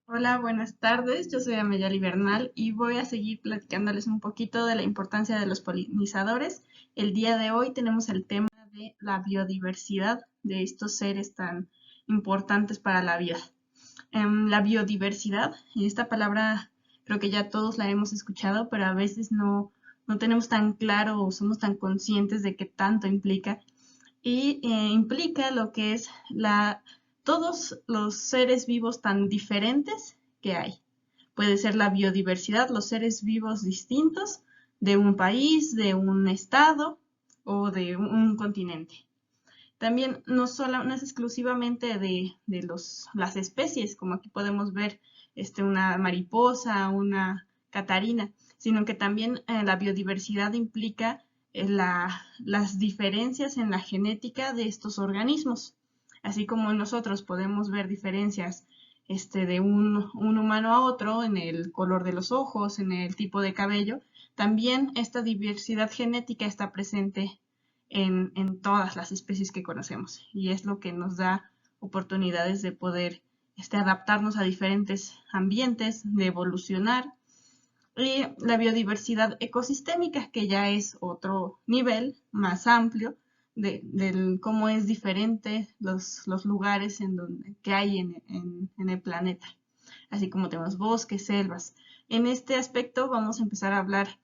Hola, buenas tardes. Yo soy Ameyali Bernal y voy a seguir platicándoles un poquito de la importancia de los polinizadores. El día de hoy tenemos el tema de la biodiversidad de estos seres tan importantes para la vida. La biodiversidad, esta palabra creo que ya todos la hemos escuchado, pero a veces no tenemos tan claro o somos tan conscientes de qué tanto implica y implica lo que es todos los seres vivos tan diferentes que hay. Puede ser la biodiversidad, los seres vivos distintos de un país, de un estado o de un continente. También no es exclusivamente de las especies, como aquí podemos ver una mariposa, una catarina, sino que también la biodiversidad implica las diferencias en la genética de estos organismos. Así como nosotros podemos ver diferencias de un humano a otro en el color de los ojos, en el tipo de cabello, también esta diversidad genética está presente en todas las especies que conocemos y es lo que nos da oportunidades de poder adaptarnos a diferentes ambientes, de evolucionar y la biodiversidad ecosistémica, que ya es otro nivel más amplio del cómo es diferente los lugares que hay en el planeta, así como tenemos bosques, selvas. En este aspecto vamos a empezar a hablar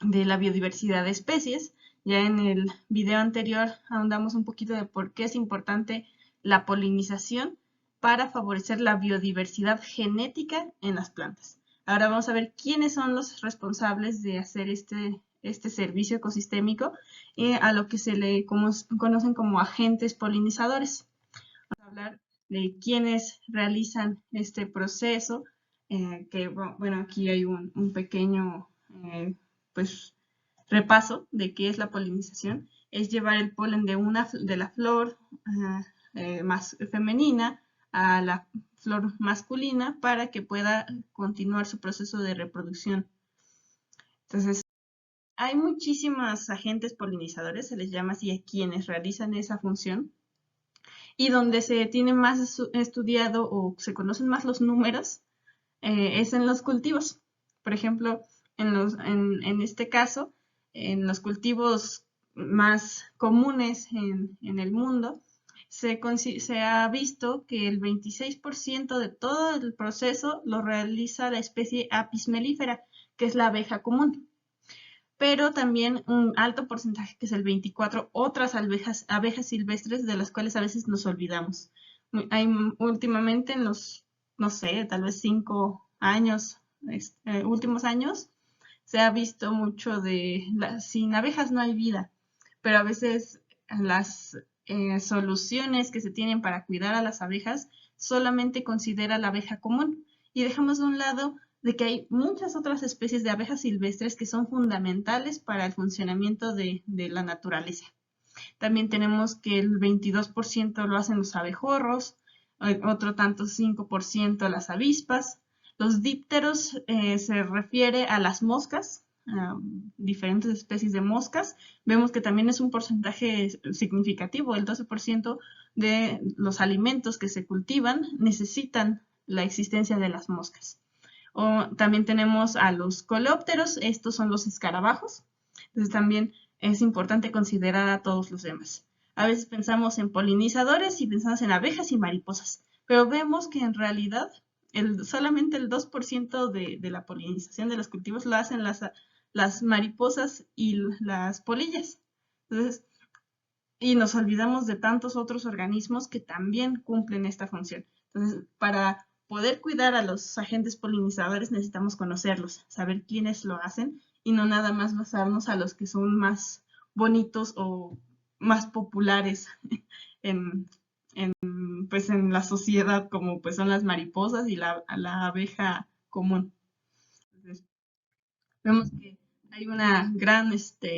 de la biodiversidad de especies. Ya en el video anterior ahondamos un poquito de por qué es importante la polinización para favorecer la biodiversidad genética en las plantas. Ahora vamos a ver quiénes son los responsables de hacer este servicio ecosistémico a lo que se le conocen como agentes polinizadores. Vamos a hablar de quiénes realizan este proceso, que bueno, aquí hay un pequeño pues repaso de qué es la polinización. Es llevar el polen de la flor más femenina a la flor masculina para que pueda continuar su proceso de reproducción. Entonces, hay muchísimos agentes polinizadores, se les llama así a quienes realizan esa función, y donde se tiene más estudiado o se conocen más los números es en los cultivos. Por ejemplo, en este caso, en los cultivos más comunes en el mundo, se ha visto que el 26% de todo el proceso lo realiza la especie Apis mellifera, que es la abeja común, pero también un alto porcentaje, que es el 24%, otras abejas silvestres de las cuales a veces nos olvidamos. Hay últimamente en no sé, tal vez 5 años, últimos años, se ha visto mucho sin abejas no hay vida, pero a veces las soluciones que se tienen para cuidar a las abejas solamente considera la abeja común y dejamos de un lado de que hay muchas otras especies de abejas silvestres que son fundamentales para el funcionamiento de la naturaleza. También tenemos que el 22% lo hacen los abejorros, otro tanto 5% las avispas. Los dípteros se refiere a las moscas, diferentes especies de moscas. Vemos que también es un porcentaje significativo, el 12% de los alimentos que se cultivan necesitan la existencia de las moscas. O también tenemos a los coleópteros, estos son los escarabajos. Entonces también es importante considerar a todos los demás. A veces pensamos en polinizadores y pensamos en abejas y mariposas, pero vemos que en realidad solamente el 2% de la polinización de los cultivos lo hacen las mariposas y las polillas. Entonces, y nos olvidamos de tantos otros organismos que también cumplen esta función. Entonces, para poder cuidar a los agentes polinizadores necesitamos conocerlos, saber quiénes lo hacen y no nada más basarnos a los que son más bonitos o más populares en, pues en la sociedad, como pues son las mariposas y la abeja común. Entonces, vemos que hay una gran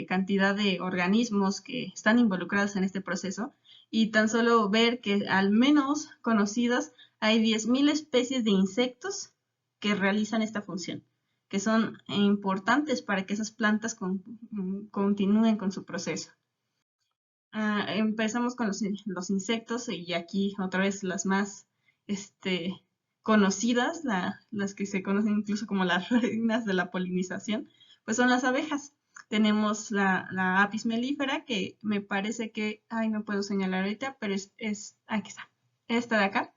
cantidad de organismos que están involucrados en este proceso y tan solo ver que al menos conocidas hay 10.000 especies de insectos que realizan esta función, que son importantes para que esas plantas continúen con su proceso. Empezamos con los insectos y aquí otra vez las más este, conocidas, las que se conocen incluso como las reinas de la polinización, pues son las abejas. Tenemos la Apis mellifera, que me parece que, ay, no puedo señalar ahorita, pero aquí está, esta de acá.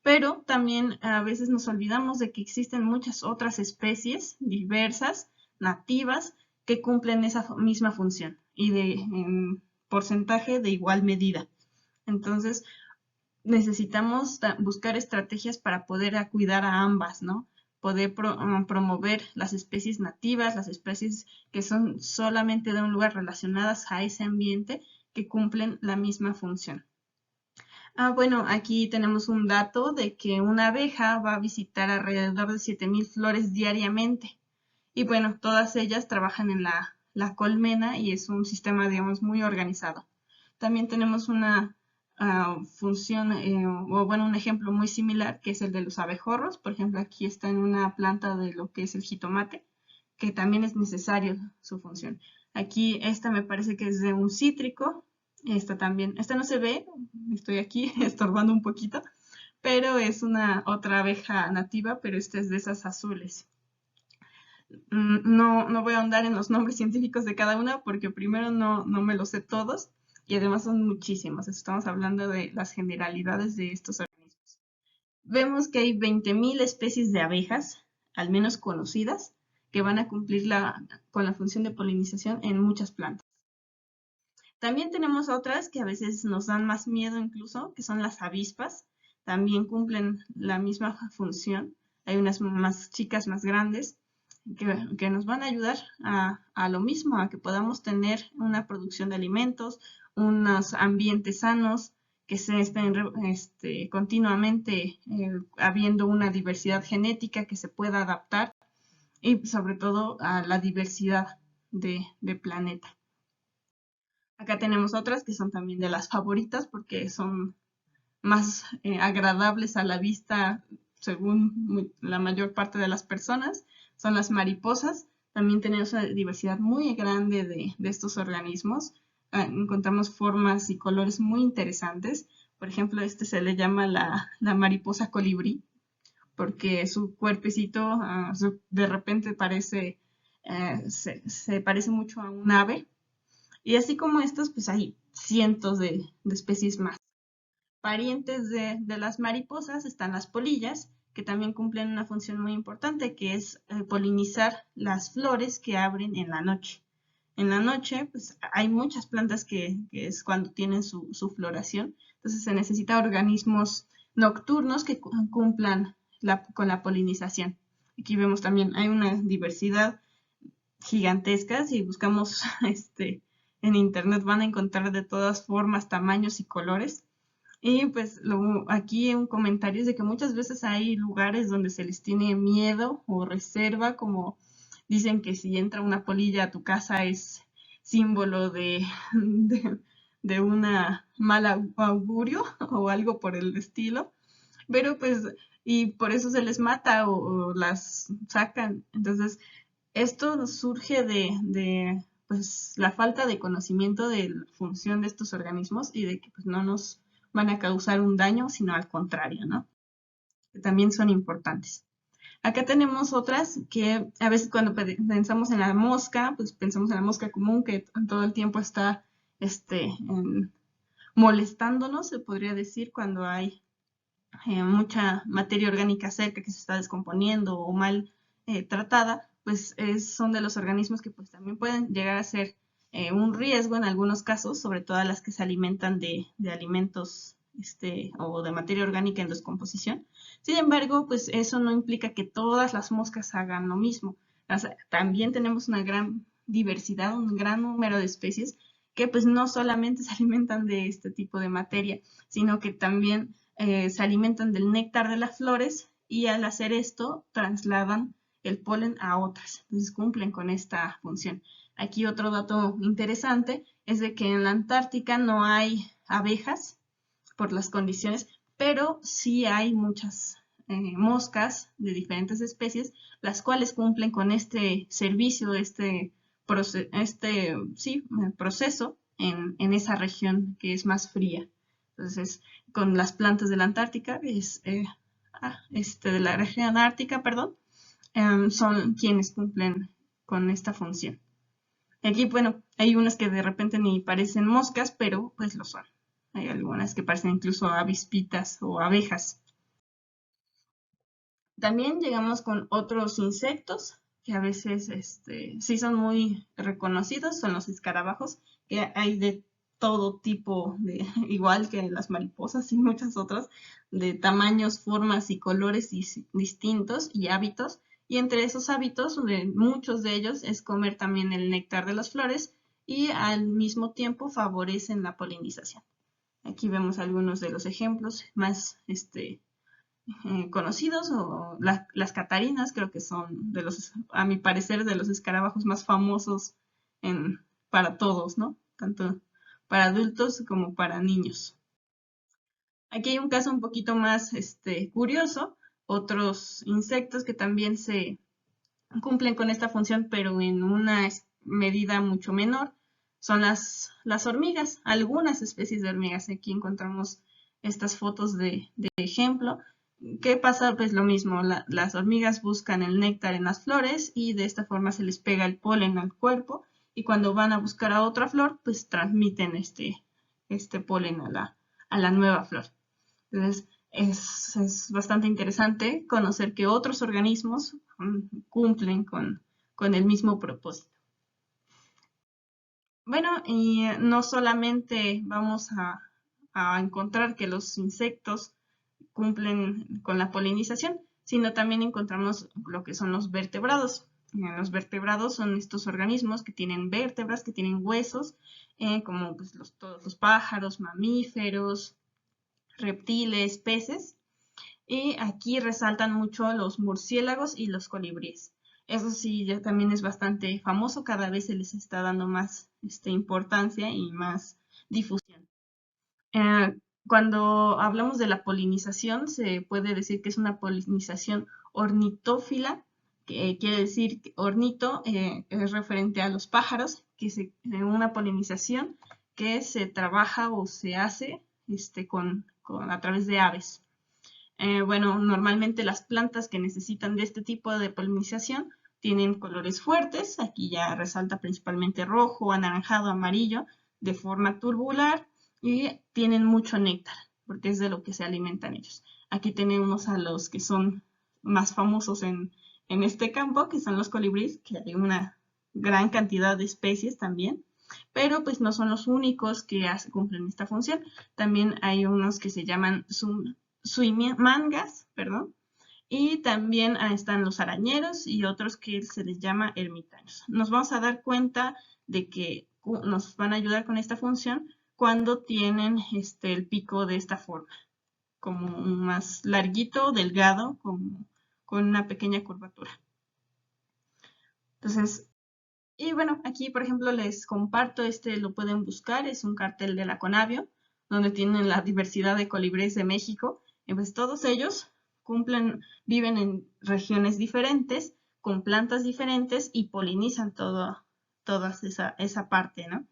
Pero también a veces nos olvidamos de que existen muchas otras especies diversas, nativas, que cumplen esa misma función y en porcentaje de igual medida. Entonces, necesitamos buscar estrategias para poder cuidar a ambas, ¿no? Poder promover las especies nativas, las especies que son solamente de un lugar relacionadas a ese ambiente, que cumplen la misma función. Bueno, aquí tenemos un dato de que una abeja va a visitar alrededor de 7,000 flores diariamente. Y bueno, todas ellas trabajan en la colmena y es un sistema, digamos, muy organizado. También tenemos una función, o bueno, un ejemplo muy similar, que es el de los abejorros. Por ejemplo, aquí está en una planta de lo que es el jitomate, que también es necesario su función. Aquí esta me parece que es de un cítrico. Esta también, esta no se ve, estoy aquí estorbando un poquito, pero es una otra abeja nativa, pero esta es de esas azules. No voy a ahondar en los nombres científicos de cada una porque primero no me los sé todos y además son muchísimos. Estamos hablando de las generalidades de estos organismos. Vemos que hay 20,000 especies de abejas, al menos conocidas, que van a cumplir con la función de polinización en muchas plantas. También tenemos otras que a veces nos dan más miedo incluso, que son las avispas. También cumplen la misma función. Hay unas más chicas, más grandes, que nos van a ayudar a lo mismo, a que podamos tener una producción de alimentos, unos ambientes sanos, que se estén continuamente habiendo una diversidad genética que se pueda adaptar y sobre todo a la diversidad de planeta. Acá tenemos otras que son también de las favoritas porque son más agradables a la vista según la mayor parte de las personas. Son las mariposas. También tenemos una diversidad muy grande de estos organismos. Encontramos formas y colores muy interesantes. Por ejemplo, este se le llama la mariposa colibrí porque su cuerpecito de repente se parece mucho a un ave. Y así como estos, pues hay cientos de especies más. Parientes de las mariposas están las polillas, que también cumplen una función muy importante, que es polinizar las flores que abren en la noche. En la noche, pues hay muchas plantas que es cuando tienen su floración, entonces se necesita organismos nocturnos que cumplan con la polinización. Aquí vemos también, hay una diversidad gigantesca, si buscamos en internet van a encontrar de todas formas, tamaños y colores. Y pues aquí un comentario es de que muchas veces hay lugares donde se les tiene miedo o reserva, como dicen que si entra una polilla a tu casa es símbolo de una mala augurio o algo por el estilo. Pero pues, y por eso se les mata o las sacan. Entonces, esto surge de pues, la falta de conocimiento de la función de estos organismos y de que pues, no nos van a causar un daño, sino al contrario, ¿no? Que también son importantes. Acá tenemos otras que a veces cuando pensamos en la mosca, pues pensamos en la mosca común que todo el tiempo está molestándonos, se podría decir, cuando hay mucha materia orgánica cerca que se está descomponiendo o mal tratada, pues son de los organismos que pues también pueden llegar a ser un riesgo en algunos casos, sobre todo las que se alimentan de alimentos o de materia orgánica en descomposición. Sin embargo, pues eso no implica que todas las moscas hagan lo mismo. O sea, también tenemos una gran diversidad, un gran número de especies que pues no solamente se alimentan de este tipo de materia, sino que también se alimentan del néctar de las flores y al hacer esto trasladan el polen a otras. Entonces cumplen con esta función. Aquí otro dato interesante es de que en la Antártica no hay abejas por las condiciones, pero sí hay muchas moscas de diferentes especies, las cuales cumplen con este servicio, proceso en esa región que es más fría. Entonces, con las plantas de la Antártica de la región ártica, perdón, son quienes cumplen con esta función. Aquí, bueno, hay unas que de repente ni parecen moscas, pero pues lo son. Hay algunas que parecen incluso avispitas o abejas. También llegamos con otros insectos que a veces sí son muy reconocidos, son los escarabajos, que hay de todo tipo, igual que las mariposas y muchas otras, de tamaños, formas y colores distintos y hábitos. Y entre esos hábitos, muchos de ellos es comer también el néctar de las flores y al mismo tiempo favorecen la polinización. Aquí vemos algunos de los ejemplos más conocidos, o las catarinas, creo que son a mi parecer, de los escarabajos más famosos para todos, ¿no? Tanto para adultos como para niños. Aquí hay un caso un poquito más curioso, otros insectos que también se cumplen con esta función, pero en una medida mucho menor, son las hormigas, algunas especies de hormigas. Aquí encontramos estas fotos de ejemplo. ¿Qué pasa? Pues lo mismo, las hormigas buscan el néctar en las flores y de esta forma se les pega el polen al cuerpo y cuando van a buscar a otra flor, pues transmiten este polen a la nueva flor. Entonces, es bastante interesante conocer que otros organismos cumplen con el mismo propósito. Bueno, y no solamente vamos a encontrar que los insectos cumplen con la polinización, sino también encontramos lo que son los vertebrados. Los vertebrados son estos organismos que tienen vértebras, que tienen huesos, como pues, todos los pájaros, mamíferos, reptiles, peces. Y aquí resaltan mucho los murciélagos y los colibríes. Eso sí, ya también es bastante famoso, cada vez se les está dando más importancia y más difusión. Cuando hablamos de la polinización, se puede decir que es una polinización ornitófila, que quiere decir que ornito es referente a los pájaros, que es una polinización que se trabaja o se hace a través de aves. Bueno, normalmente las plantas que necesitan de este tipo de polinización tienen colores fuertes, aquí ya resalta principalmente rojo, anaranjado, amarillo, de forma tubular y tienen mucho néctar, porque es de lo que se alimentan ellos. Aquí tenemos a los que son más famosos en este campo, que son los colibríes, que hay una gran cantidad de especies también, pero pues no son los únicos que cumplen esta función. También hay unos que se llaman suimangas, perdón, y también están los arañeros y otros que se les llama ermitaños. Nos vamos a dar cuenta de que nos van a ayudar con esta función cuando tienen el pico de esta forma, como más larguito, delgado, con una pequeña curvatura. Entonces, y bueno, aquí por ejemplo les comparto, lo pueden buscar, es un cartel de la Conavio, donde tienen la diversidad de colibríes de México, y pues todos ellos viven en regiones diferentes, con plantas diferentes y polinizan toda esa parte, ¿no?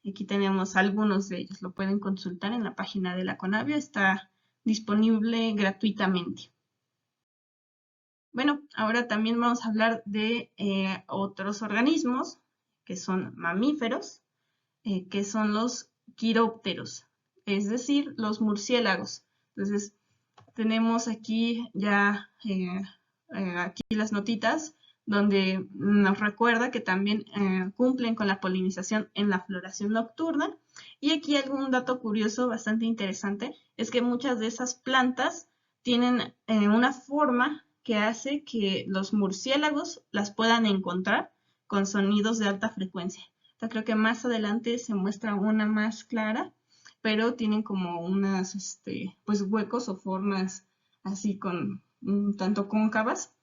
Aquí tenemos algunos de ellos, lo pueden consultar en la página de la Conavio, está disponible gratuitamente. Bueno, ahora también vamos a hablar de otros organismos que son mamíferos, que son los quirópteros, es decir, los murciélagos. Entonces, tenemos aquí ya aquí las notitas donde nos recuerda que también cumplen con la polinización en la floración nocturna. Y aquí algún dato curioso bastante interesante es que muchas de esas plantas tienen una forma que hace que los murciélagos las puedan encontrar con sonidos de alta frecuencia. Entonces, creo que más adelante se muestra una más clara, pero tienen como unas pues huecos o formas así con tanto cóncavas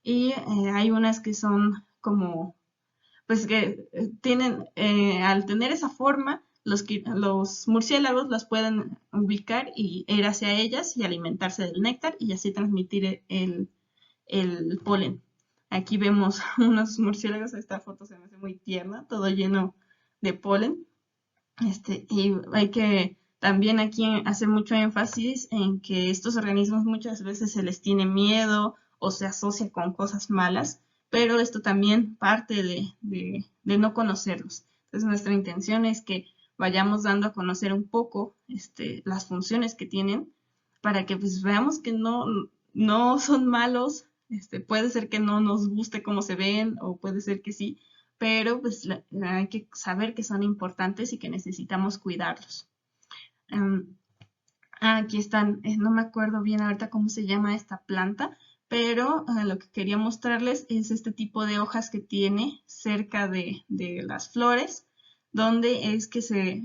y hay unas que son como pues que tienen al tener esa forma los murciélagos las pueden ubicar y ir hacia ellas y alimentarse del néctar y así transmitir el polen. Aquí vemos unos murciélagos, esta foto se me hace muy tierna, todo lleno de polen. Y hay que También aquí hace mucho énfasis en que estos organismos muchas veces se les tiene miedo o se asocia con cosas malas, pero esto también parte de no conocerlos. Entonces nuestra intención es que vayamos dando a conocer un poco las funciones que tienen para que pues veamos que no son malos. Puede ser que no nos guste cómo se ven o puede ser que sí, pero pues hay que saber que son importantes y que necesitamos cuidarlos. Um, Aquí están, no me acuerdo bien ahorita cómo se llama esta planta, pero lo que quería mostrarles es este tipo de hojas que tiene cerca de las flores, donde es que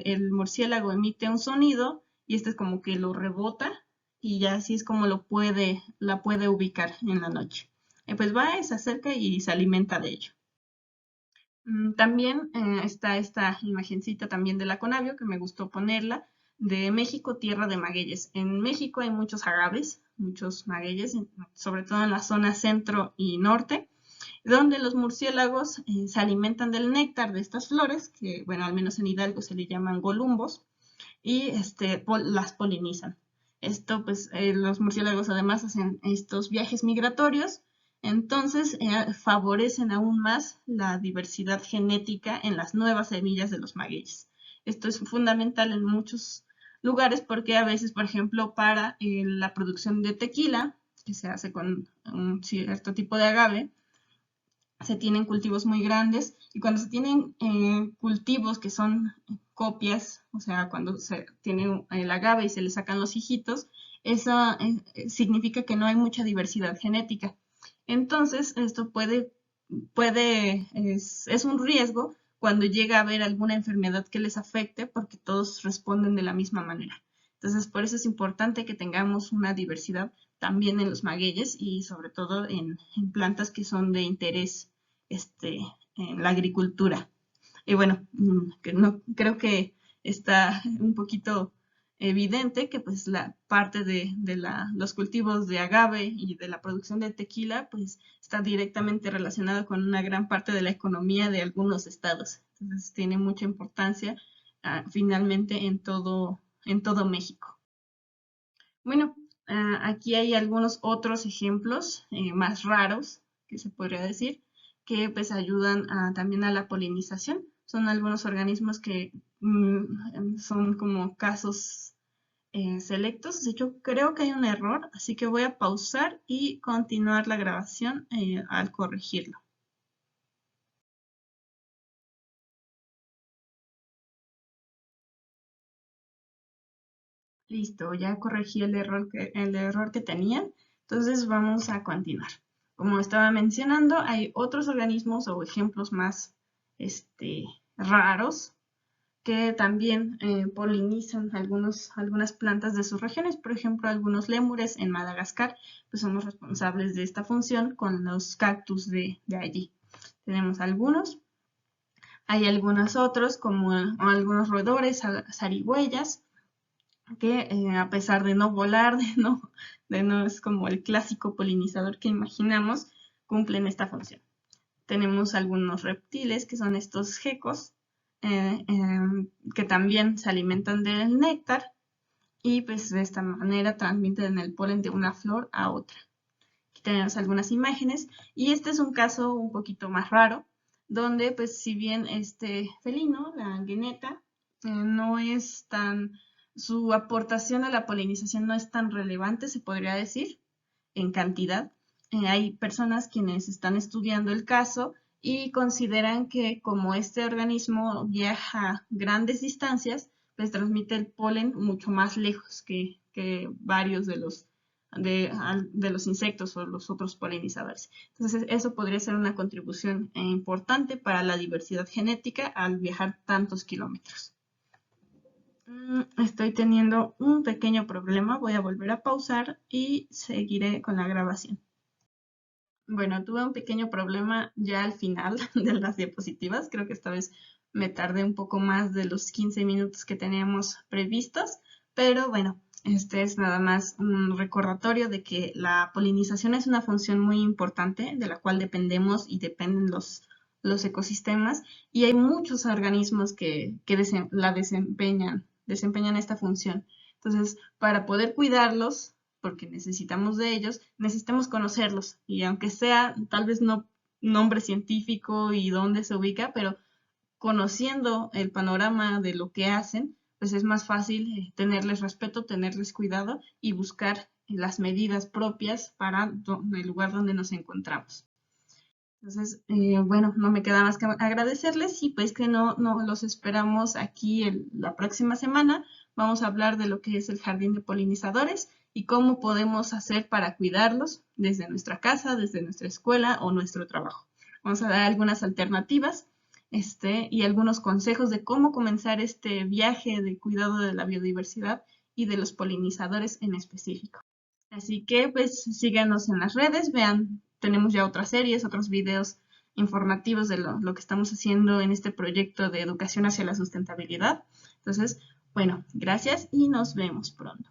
el murciélago emite un sonido y este es como que lo rebota y ya así es como la puede ubicar en la noche. Pues va, se acerca y se alimenta de ello. También está esta imagencita también de la Conavio, que me gustó ponerla, de México, tierra de magueyes. En México hay muchos agaves, muchos magueyes, sobre todo en la zona centro y norte, donde los murciélagos se alimentan del néctar de estas flores, que bueno, al menos en Hidalgo se le llaman golumbos, y las polinizan. Esto, pues, los murciélagos además hacen estos viajes migratorios, entonces favorecen aún más la diversidad genética en las nuevas semillas de los magueyes. Esto es fundamental en muchos lugares porque a veces, por ejemplo, para la producción de tequila, que se hace con un cierto tipo de agave, se tienen cultivos muy grandes y cuando se tienen cultivos que son copias, o sea, cuando se tiene el agave y se le sacan los hijitos, eso significa que no hay mucha diversidad genética. Entonces, esto es un riesgo cuando llega a haber alguna enfermedad que les afecte porque todos responden de la misma manera. Entonces, por eso es importante que tengamos una diversidad también en los magueyes y sobre todo en plantas que son de interés en la agricultura. Y bueno, creo que está un poquito evidente que pues la parte de los cultivos de agave y de la producción de tequila pues está directamente relacionada con una gran parte de la economía de algunos estados. Entonces tiene mucha importancia finalmente en todo México. Bueno, aquí hay algunos otros ejemplos más raros, que se podría decir, que pues ayudan también a la polinización. Son algunos organismos que son como casos selectos. De hecho, creo que hay un error, así que voy a pausar y continuar la grabación al corregirlo. Listo, ya corregí el error que tenía. Entonces vamos a continuar. Como estaba mencionando, hay otros organismos o ejemplos más raros que también polinizan algunas plantas de sus regiones. Por ejemplo, algunos lémures en Madagascar pues son los responsables de esta función con los cactus de allí. Tenemos algunos. Hay algunos otros como algunos roedores, zarigüeyas, que a pesar de no volar, de no es como el clásico polinizador que imaginamos, cumplen esta función. Tenemos algunos reptiles que son estos gecos, que también se alimentan del néctar y pues de esta manera transmiten el polen de una flor a otra. Aquí tenemos algunas imágenes y este es un caso un poquito más raro, donde pues si bien este felino, la gueneta, no es tan, su aportación a la polinización no es tan relevante, se podría decir, en cantidad. Hay personas quienes están estudiando el caso y consideran que como este organismo viaja grandes distancias, pues transmite el polen mucho más lejos que varios de los insectos o los otros polinizadores. Entonces, eso podría ser una contribución importante para la diversidad genética al viajar tantos kilómetros. Estoy teniendo un pequeño problema, voy a volver a pausar y seguiré con la grabación. Bueno, tuve un pequeño problema ya al final de las diapositivas, creo que esta vez me tardé un poco más de los 15 minutos que teníamos previstos, pero bueno, este es nada más un recordatorio de que la polinización es una función muy importante de la cual dependemos y dependen los ecosistemas y hay muchos organismos que la desempeñan desempeñan esta función. Entonces, para poder cuidarlos, porque necesitamos de ellos, necesitamos conocerlos. Y aunque sea tal vez no nombre científico y dónde se ubica, pero conociendo el panorama de lo que hacen, pues es más fácil tenerles respeto, tenerles cuidado y buscar las medidas propias para el lugar donde nos encontramos. Entonces, bueno, no me queda más que agradecerles y pues que no los esperamos aquí la próxima semana. Vamos a hablar de lo que es el jardín de polinizadores y cómo podemos hacer para cuidarlos desde nuestra casa, desde nuestra escuela o nuestro trabajo. Vamos a dar algunas alternativas y algunos consejos de cómo comenzar este viaje de cuidado de la biodiversidad y de los polinizadores en específico. Así que pues síganos en las redes, vean, tenemos ya otras series, otros videos informativos de lo que estamos haciendo en este proyecto de educación hacia la sustentabilidad. Entonces, bueno, gracias y nos vemos pronto.